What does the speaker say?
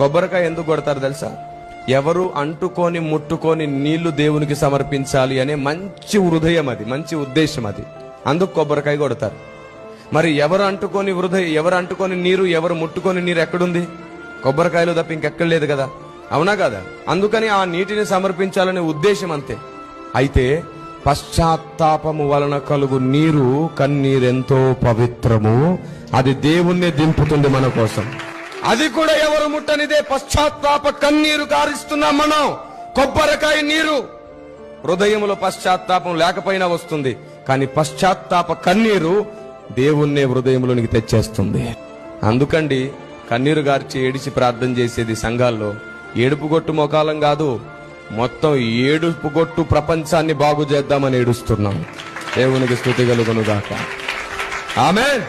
కొబ్బరికాయ ఎందుకు కొడతారు తెలుసా? ఎవరు అంటుకొని ముట్టుకొని నీళ్లు దేవునికి సమర్పించాలి అనే మంచి హృదయం, అది మంచి ఉద్దేశం, అది అందుకు కొబ్బరికాయ కొడతారు. మరి ఎవరు అంటుకొని నీరు, ఎవరు ముట్టుకొని నీరు ఎక్కడుంది? కొబ్బరికాయలు తప్ప ఇంకెక్కడ లేదు కదా, అవునా కదా? అందుకని ఆ నీటిని సమర్పించాలనే ఉద్దేశం అంతే. అయితే పశ్చాత్తాపము వలన కలుగు నీరు, కన్నీరెంతో పవిత్రము, అది దేవుణ్ణి దింపుతుంది మన కోసం. అది కూడా ఎవరు ముట్టనిదే. పశ్చాత్తాప కన్నీరు కారిస్తున్నాం మనం. కొబ్బరికాయ నీరు హృదయంలో పశ్చాత్తాపం లేకపోయినా వస్తుంది, కానీ పశ్చాత్తాప కన్నీరు దేవుణ్ణే హృదయంలోనికి తెచ్చేస్తుంది. అందుకండి కన్నీరు గార్చి ఏడిచి ప్రార్థన చేసేది సంఘాల్లో. ఏడుపుగొట్టు మొకాలం కాదు, మొత్తం ఏడుపుగొట్టు ప్రపంచాన్ని బాగు చేద్దామని ఏడుస్తున్నాం. దేవునికి స్తుతి కలుగును గాక. ఆమేన్.